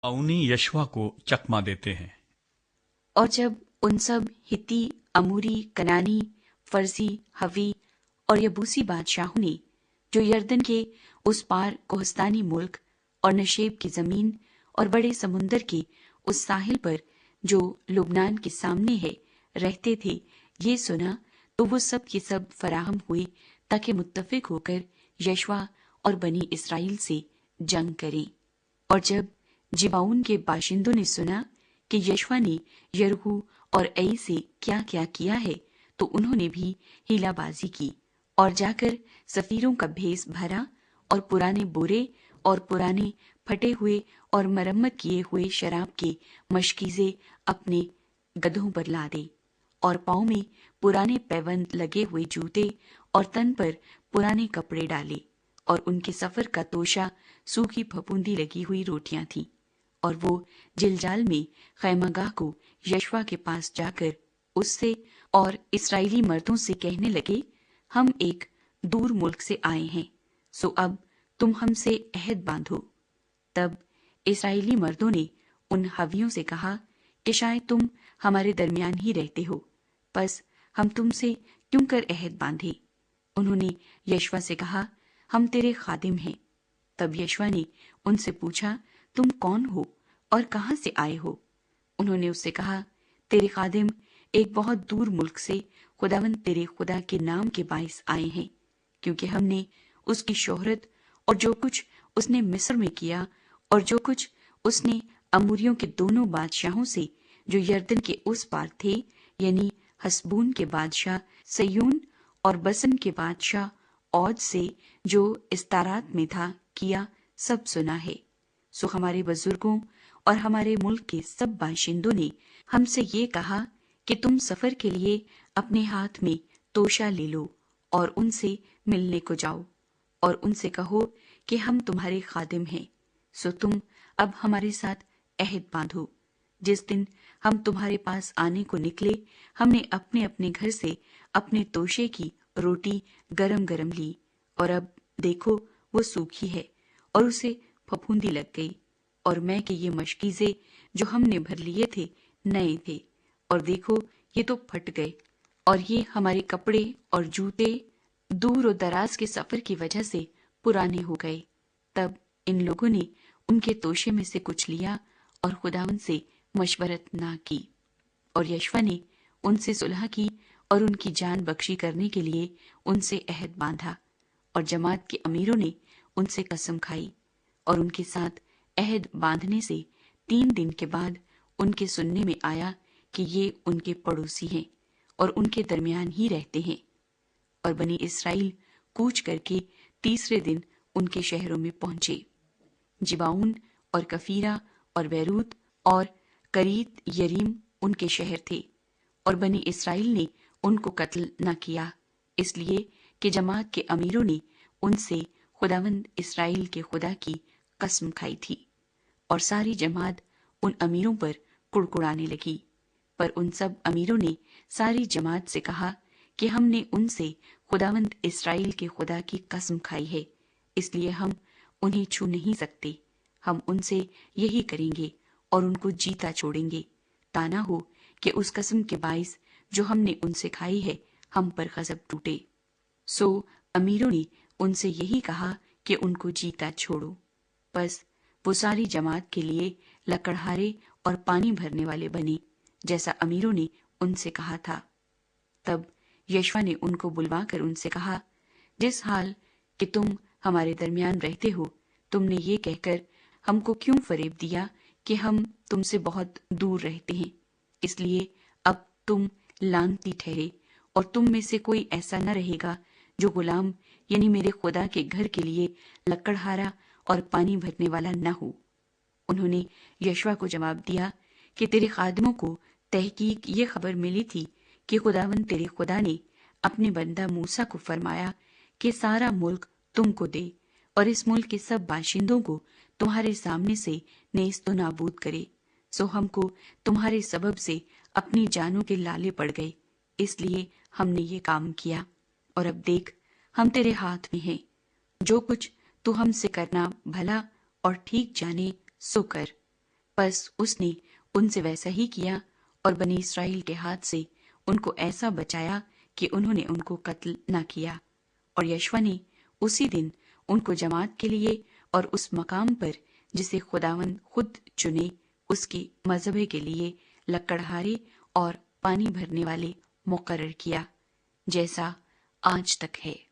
अउनी यशवा को चकमा देते हैं। और जब उन सब हित्ती, अमूरी, कनानी, फर्जी, हवी और यबूसी बादशाहों ने जो यरदन के उस पार कोहस्तानी मुल्क और नशेब की जमीन और बड़े समुंदर के उस साहिल पर जो लुबनान के सामने है रहते थे, ये सुना तो वो सब के सब फराहम हुए ताकि मुत्तफिक होकर यशवा और बनी इसराइल से जंग करें। और जब जिबाउन के बाशिंदों ने सुना कि यशवा ने यरहू और ऐ से क्या क्या किया है, तो उन्होंने भी हीलाबाजी की और जाकर सफीरों का भेस भरा और पुराने बोरे और पुराने फटे हुए और मरम्मत किए हुए शराब के मशकीजे अपने गधों पर लादे और पाँव में पुराने पैबंद लगे हुए जूते और तन पर पुराने कपड़े डाले। और उनके सफर का तोशा सूखी फफूंदी लगी हुई रोटियां थीं। और वो जिलजाल में खैमागाह को यशवा के पास जाकर उससे और इस्राएली मर्दों से कहने लगे, हम एक दूर मुल्क से आए हैं, सो अब तुम हमसे अहद बांधो। तब इस्राएली मर्दों ने उन हवियों से कहा कि शायद तुम हमारे दरमियान ही रहते हो, बस हम तुमसे क्यों कर अहद बांधे। उन्होंने यशवा से कहा, हम तेरे खादिम हैं। तब यशवा ने उनसे पूछा, तुम कौन हो और कहाँ से आए हो। उन्होंने उससे कहा, तेरे खादिम एक बहुत दूर मुल्क से खुदावंद तेरे खुदा के नाम के बाइस आए हैं, क्योंकि हमने उसकी शोहरत और जो कुछ उसने मिस्र में किया और जो कुछ उसने अमूरियों के दोनों बादशाहों से जो यरदन के उस पार थे, यानी हसबून के बादशाह सयून और बसन के बादशाह औद से जो इस्तारात में था किया, सब सुना है। सो हमारे बुजुर्गों और हमारे मुल्क के सब बाशिंदों ने हमसे ये कहा कि तुम सफर के लिए अपने हाथ में तोशा ले लो और उनसे मिलने को जाओ और उनसे कहो कि हम तुम्हारे खादिम हैं, सो तुम अब हमारे साथ अहद बांधो। जिस दिन हम तुम्हारे पास आने को निकले, हमने अपने अपने घर से अपने तोशे की रोटी गरम गरम ली, और अब देखो वो सूखी है और उसे फफूंदी लग गई। और मैं कि ये मशकीजे जो हमने भर लिए थे नए थे, और देखो ये तो फट गए, और ये हमारे कपड़े और जूते दूर और दराज के सफर की वजह से पुराने हो गए। तब इन लोगों ने उनके तोशे में से कुछ लिया और खुदावन से मशवरत ना की। और यशवा ने उनसे सुलह की और उनकी जान बख्शी करने के लिए उनसे अहद बांधा। और जमात के अमीरों ने उनसे कसम खाई, और उनके साथ अहद बांधने से 3 दिन के बाद उनके सुनने में आया कि ये उनके पड़ोसी हैं और उनके दरमियान ही रहते हैं। और बनी इसराइल कूच करके 3रे दिन उनके शहरों में पहुंचे। जिबाउन और कफीरा और बैरूत और करीत यरीम उनके शहर थे। और बनी इसराइल ने उनको कत्ल न किया, इसलिए कि जमात के अमीरों ने उनसे खुदावंद इसराइल के खुदा की कसम खाई थी। और सारी जमात उन अमीरों पर कुड़कुड़ाने लगी। पर उन सब अमीरों ने सारी जमात से कहा कि हमने उनसे खुदावंद इसराइल के खुदा की कसम खाई है, इसलिए हम उन्हें छू नहीं सकते। हम उनसे यही करेंगे और उनको जीता छोड़ेंगे, ताना हो कि उस कसम के बाइस जो हमने उनसे खाई है हम पर गजब टूटे। सो अमीरों ने उनसे यही कहा कि उनको जीता छोड़ो। बस वो सारी जमात के लिए लकड़हारे और पानी भरने वाले बने, जैसा अमीरों ने उनसे कहा था। तब यशवा ने उनको बुलवाकर उनसे कहा, जिस हाल कि तुम हमारे दरमियान रहते हो, तुमने ये कहकर हमको क्यों फरेब दिया कि हम तुमसे बहुत दूर रहते हैं। इसलिए अब तुम लानती ठहरे, और तुम में से कोई ऐसा न रहेगा जो गुलाम यानी मेरे खुदा के घर के लिए लकड़हारा और पानी भरने वाला न हो। उन्होंने यशवा को जवाब दिया कि तेरे खादिमों को तहकीक ये खबर मिली थी कि खुदावन तेरे खुदा ने अपने बंदा मूसा को फरमाया कि सारा मुल्क तुमको दे और इस मुल्क के सब बाशिंदों को तुम्हारे सामने से नेस्तो नाबूद करे। सो हमको तुम्हारे सबब से अपनी जानों के लाले पड़ गए, इसलिए हमने ये काम किया। और अब देख, हम तेरे हाथ में हैं, जो कुछ तू हमसे करना भला और ठीक जाने सो कर। پس اس نے ان سے ویسا ہی کیا اور بنی اسرائیل کے ہاتھ سے ان کو ایسا بچایا کہ انہوں نے ان کو قتل نہ کیا۔ اور یشوع نے اسی دن ان کو جماعت کے لیے اور اس مقام پر جسے خداوند خود چنے اس کی مذبح کے لیے لکڑہارے اور پانی بھرنے والے مقرر کیا، جیسا آج تک ہے۔